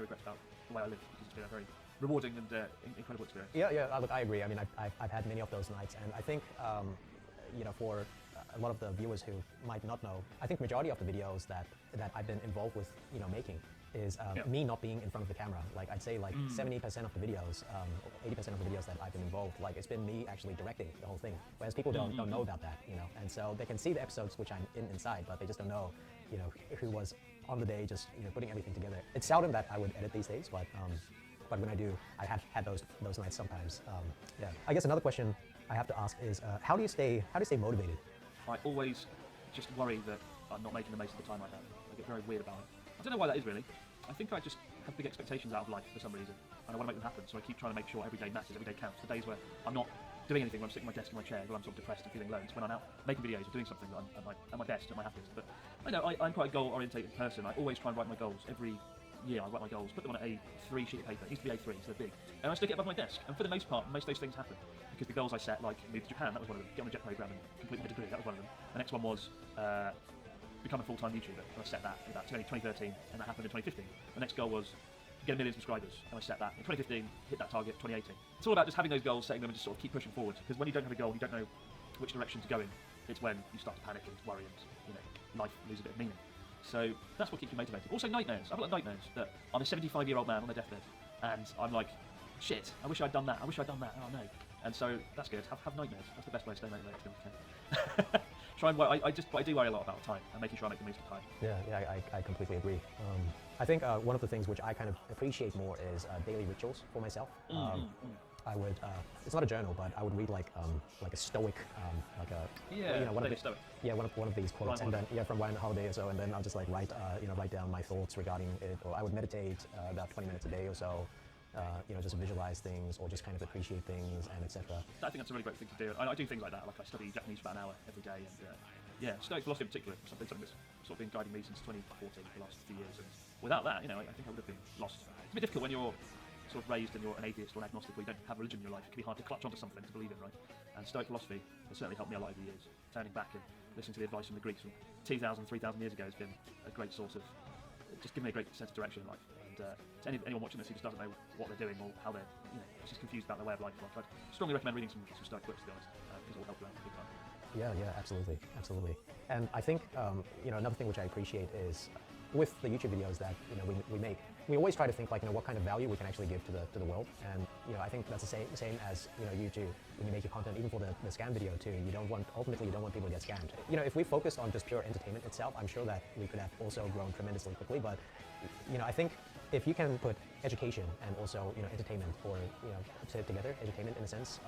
no regrets about the way I live, because it's been a very rewarding and incredible experience. Yeah, look, I agree. I mean, I've had many of those nights, and I think, for a lot of the viewers who might not know, I think majority of the videos that I've been involved with, making is me not being in front of the camera. Like, I'd say like 70% of the videos, 80% of the videos that I've been involved, like it's been me actually directing the whole thing. Whereas people don't know about that, and so they can see the episodes which I'm inside, but they just don't know, who was on the day just putting everything together. It's seldom that I would edit these days, but when I do, I have had those nights sometimes. Yeah. I guess another question I have to ask is, how do you stay motivated? I always just worry that I'm not making the most of the time I have. I get very weird about it. I don't know why that is really. I think I just have big expectations out of life for some reason, and I want to make them happen, so I keep trying to make sure every day matters, every day counts. The days where I'm not doing anything, when I'm sitting at my desk in my chair, where I'm sort of depressed and feeling low, it's when I'm out making videos or doing something that I'm at my best, at my happiest. But I know I'm quite a goal-orientated person. I always try and write my goals. Every year I write my goals, put them on a A3 sheet of paper. It needs to be A3, so they're big. And I stick it above my desk. And for the most part, most of those things happen. Because the goals I set, like move to Japan, that was one of them. Get on a jet program and complete my degree, that was one of them. The next one was become a full-time YouTuber. And I set that in about 2013, and that happened in 2015. The next goal was get 1 million subscribers, and I set that in 2015, hit that target 2018. It's all about just having those goals, setting them, and just sort of keep pushing forward. Because when you don't have a goal, you don't know which direction to go in. It's when you start to panic and worry, and life loses a bit of meaning. So that's what keeps me motivated. Also nightmares. I've got nightmares that I'm a 75-year-old man on a deathbed, and I'm like, shit, I wish I'd done that, oh no. And so that's good, have nightmares. That's the best way to stay motivated. Try and worry. I do worry a lot about time and making sure I make the most of time. Yeah, I completely agree. I think one of the things which I kind of appreciate more is daily rituals for myself. I would, it's not a journal, but I would read like a stoic, stoic. Yeah, one of these quotes, and then from Ryan Holiday or so, and then I'll just like write down my thoughts regarding it, or I would meditate about 20 minutes a day or so. Just visualize things or just kind of appreciate things and etc. I think that's a really great thing to do. I do things like that. Like I study Japanese for about an hour every day, and Stoic philosophy in particular is something that's sort of been guiding me since 2014 for the last few years. And without that, I think I would have been lost. It's a bit difficult when you're sort of raised and you're an atheist or an agnostic, where you don't have religion in your life. It can be hard to clutch onto something to believe in, right? And Stoic philosophy has certainly helped me a lot over the years. Turning back and listening to the advice from the Greeks from 2,000, 3,000 years ago has been a great source of just giving me a great sense of direction in life. And to anyone watching this who just doesn't know what they're doing or how they're just confused about their way of life, I'd strongly recommend reading some Stoic books, to be honest, because it will help you out big time. Yeah, absolutely. And I think another thing which I appreciate is with the YouTube videos that we make, we always try to think like what kind of value we can actually give to the world. And I think that's the same as you do when you make your content, even for the scam video too. Ultimately you don't want people to get scammed. If we focused on just pure entertainment itself, I'm sure that we could have also grown tremendously quickly. But I think if you can put education and also entertainment, or together, entertainment in a sense,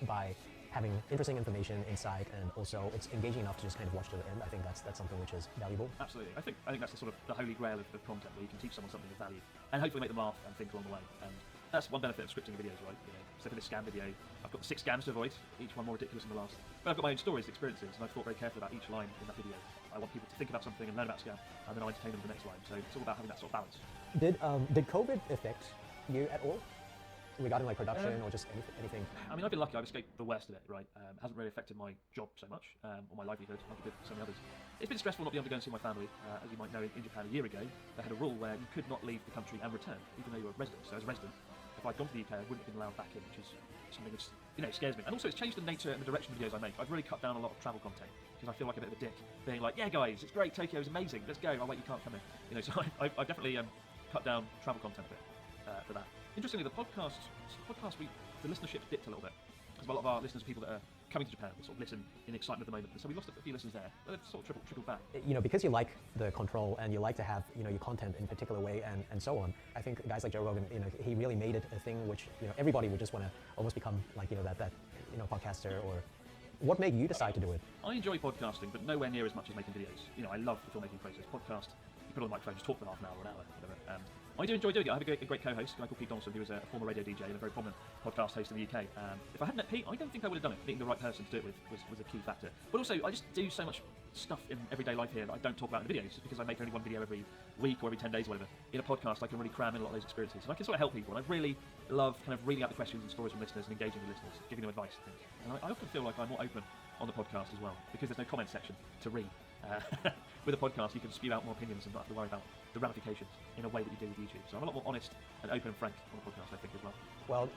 by having interesting information inside, and also it's engaging enough to just kind of watch to the end. I think that's something which is valuable. Absolutely. I think that's the sort of the holy grail of content, where you can teach someone something of value and hopefully make them laugh and think along the way. And that's one benefit of scripting videos, right? So for this scam video, I've got 6 scams to avoid, each one more ridiculous than the last. But I've got my own stories, experiences, and I've thought very carefully about each line in that video. I want people to think about something and learn about scam, and then I'll entertain them with the next line. So it's all about having that sort of balance. Did COVID affect you at all? Regarding like production or just anything? I mean, I've been lucky. I've escaped the worst of it, right? It hasn't really affected my job so much, or my livelihood, like it did for so many others. It's been stressful not being able to go and see my family. As you might know, in Japan a year ago, they had a rule where you could not leave the country and return, even though you were a resident. So as a resident, if I'd gone to the UK, I wouldn't have been allowed back in, which is something which scares me. And also, it's changed the nature and the direction of videos I make. I've really cut down a lot of travel content, because I feel like a bit of a dick, being like, yeah guys, it's great, Tokyo's amazing, let's go, oh wait, you can't come in. So I've definitely cut down travel content a bit for that. Interestingly, the podcast, the listenership dipped a little bit, because a lot of our listeners are people that are coming to Japan, that sort of listen in excitement at the moment. And so we lost a few listeners there, but they've sort of trickled back. Because you like the control and you like to have your content in a particular way and so on. I think guys like Joe Rogan, he really made it a thing which everybody would just want to almost become like that podcaster. Or what made you decide to do it? I enjoy podcasting, but nowhere near as much as making videos. I love the filmmaking process. Podcast, you put on the microphone, just talk for half an hour or an hour, whatever. I do enjoy doing it. I have a great co-host, a guy called Pete Donaldson, who was a former radio DJ and a very prominent podcast host in the UK. If I hadn't met Pete, I don't think I would have done it. Meeting the right person to do it with was a key factor. But also, I just do so much stuff in everyday life here that I don't talk about in the videos, just because I make only one video every week or every 10 days or whatever. In a podcast, I can really cram in a lot of those experiences, and I can sort of help people. And I really love kind of reading out the questions and stories from listeners and engaging with listeners, giving them advice and things. And I often feel like I'm more open on the podcast as well, because there's no comment section to read. With a podcast, you can spew out more opinions and not have to worry about the ramifications in a way that you do with YouTube. So I'm a lot more honest and open and frank on the podcast, I think, as well. Well,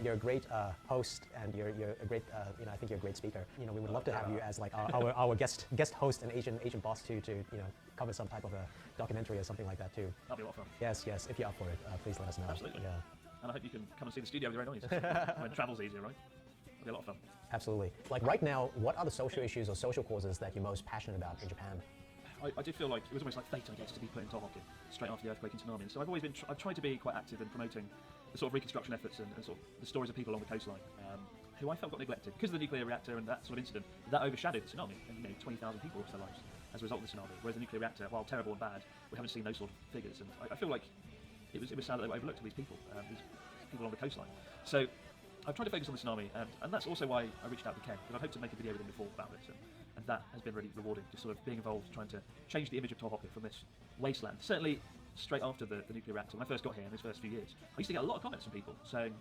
you're a great host, and you're a great, I think you're a great speaker. We would love to have you as like our guest host and Asian boss to cover some type of a documentary or something like that too. That'd be a lot of fun. Yes, if you're up for it, please let us know. Absolutely. Yeah. And I hope you can come and see the studio with your own eyes when travel's easier, right? It'll be a lot of fun. Absolutely. Like right now, what are the social issues or social causes that you're most passionate about in Japan? I did feel like it was almost like fate, I guess, to be put in Tohoku straight after the earthquake and tsunami. So I've tried to be quite active in promoting the sort of reconstruction efforts and sort of the stories of people along the coastline who I felt got neglected because of the nuclear reactor and that sort of incident. That overshadowed the tsunami, and 20,000 people lost their lives as a result of the tsunami. Whereas the nuclear reactor, while terrible and bad, we haven't seen those sort of figures. And I feel like it was sad that they were overlooked, all these people along the coastline. So I've tried to focus on the tsunami, and that's also why I reached out to Ken, because I'd hoped to make a video with him before about this, and that has been really rewarding, just sort of being involved, trying to change the image of Tohoku from this wasteland. Certainly, straight after the nuclear reactor, when I first got here in those first few years, I used to get a lot of comments from people saying,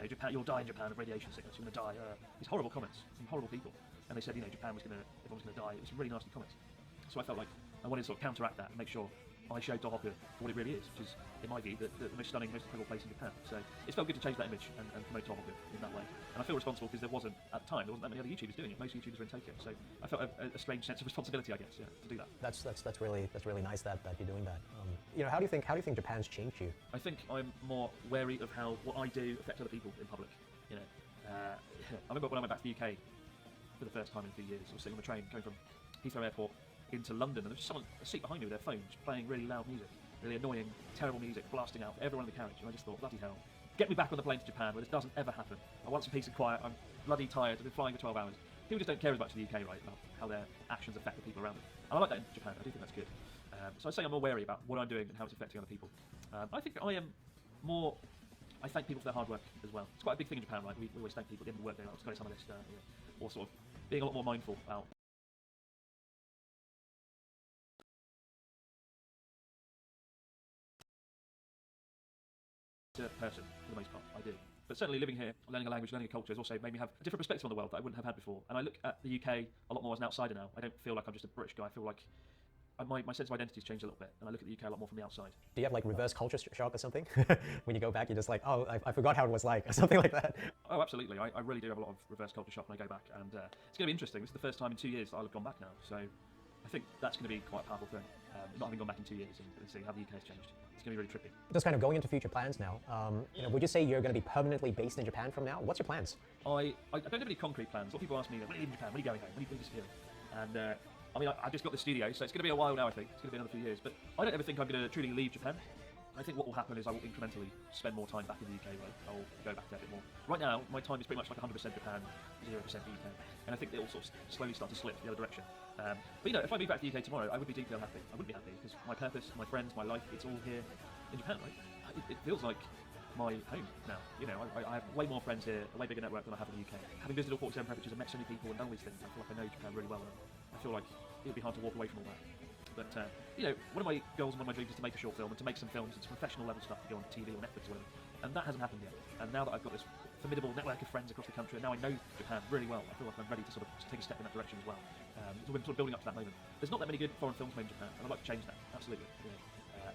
Japan, you'll die in Japan of radiation sickness, you're going to die. These horrible comments from horrible people. And they said, Japan everyone was going to die. It was some really nasty comments. So I felt like I wanted to sort of counteract that and make sure I showed Tohoku for what it really is, which is, in my view, the most stunning, most incredible place in Japan. So it felt good to change that image and promote Tohoku in that way. And I feel responsible because there wasn't, at the time, there wasn't that many other YouTubers doing it. Most YouTubers were in Tokyo. So I felt a strange sense of responsibility, I guess, to do that. That's really nice that you're doing that. How do you think Japan's changed you? I think I'm more wary of how what I do affects other people in public. I remember when I went back to the UK for the first time in a few years, I was sitting on the train going from Heathrow Airport into London, and there was someone a seat behind me with their phone just playing really loud music, really annoying, terrible music, blasting out for everyone in the carriage, and I just thought, bloody hell, get me back on the plane to Japan where this doesn't ever happen. I want some peace and quiet. I'm bloody tired. I've been flying for 12 hours. People just don't care as much in the UK, right, about how their actions affect the people around them. And I like that in Japan. I do think that's good. So I'd say I'm more wary about what I'm doing and how it's affecting other people. I think I thank people for their hard work as well. It's quite a big thing in Japan, right? We always thank people at the end of the workday, like, let's go to some of this, or sort of being a lot more mindful about a person for the most part. I do. But certainly living here, learning a language, learning a culture has also made me have a different perspective on the world that I wouldn't have had before. And I look at the UK a lot more as an outsider now. I don't feel like I'm just a British guy. I feel like my sense of identity has changed a little bit, and I look at the UK a lot more from the outside. Do you have like reverse culture shock or something? When you go back, you're just like, oh, I forgot how it was like, or something like that. Oh, absolutely. I really do have a lot of reverse culture shock when I go back, and it's going to be interesting. This is the first time in 2 years that I'll have gone back now, so I think that's going to be quite a powerful thing. Not having gone back in 2 years and seeing how the UK has changed. It's going to be really trippy. Just kind of going into future plans now, would you say you're going to be permanently based in Japan from now? What's your plans? I don't have any concrete plans. A lot of people ask me, when are you leaving Japan? When are you going home? When are you disappearing? And I just got the studio, so it's going to be a while now, I think. It's going to be another few years. But I don't ever think I'm going to truly leave Japan. I think what will happen is I will incrementally spend more time back in the UK, right? I'll go back there a bit more. Right now, my time is pretty much like 100% Japan, 0% UK. And I think it will sort of slowly start to slip the other direction. But if I move back to the UK tomorrow, I would be deeply unhappy. I wouldn't be happy because my purpose, my friends, my life, it's all here in Japan, right? It feels like my home now. I have way more friends here, a way bigger network than I have in the UK. Having visited all 47 prefectures and met so many people and done all these things, I feel like I know Japan really well. And I feel like it would be hard to walk away from all that. But, one of my goals and one of my dreams is to make a short film and to make some films. It's professional level stuff to go on TV or Netflix or whatever. And that hasn't happened yet. And now that I've got this formidable network of friends across the country, and now I know Japan really well, I feel like I'm ready to sort of take a step in that direction as well. So we're sort of building up to that moment. There's not that many good foreign films made in Japan, and I'd like to change that, absolutely.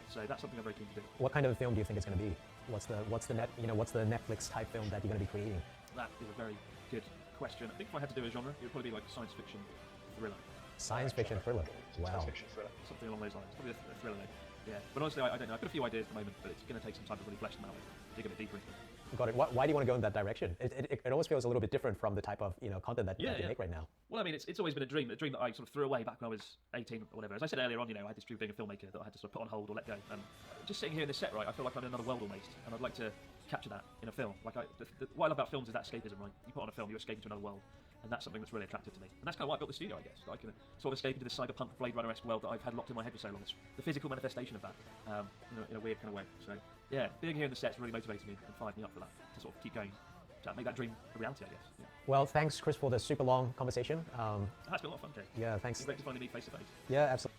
So that's something I'm very keen to do. What kind of film do you think it's going to be? What's the Netflix type film that you're going to be creating? That is a very good question. I think if I had to do a genre, it would probably be like a science fiction thriller. Science fiction thriller. Wow. Science fiction thriller. Something along those lines. Probably a thriller though. Yeah. But honestly, I don't know. I've got a few ideas at the moment, but it's going to take some time to really flesh them out, dig a bit deeper into them. Got it. Why do you want to go in that direction? It always feels a little bit different from the type of content that you make right now. Well, I mean, it's always been a dream that I sort of threw away back when I was 18 or whatever. As I said earlier on, I had this dream of being a filmmaker that I had to sort of put on hold or let go. And just sitting here in this set, right, I feel like I'm in another world almost, and I'd like to capture that in a film. Like what I love about films is that escapism, right? You put on a film, you escape into another world. And that's something that's really attractive to me. And that's kind of why I built the studio, I guess. I can sort of escape into this cyberpunk Blade Runner-esque world that I've had locked in my head for so long. It's the physical manifestation of that, in a weird kind of way. So, yeah, being here in the sets really motivated me and fired me up for that, to sort of keep going, to make that dream a reality, I guess. Yeah. Well, thanks, Chris, for the super long conversation. That's been a lot of fun, Jay. Yeah, thanks. It's great to finally meet face to face. Yeah, absolutely.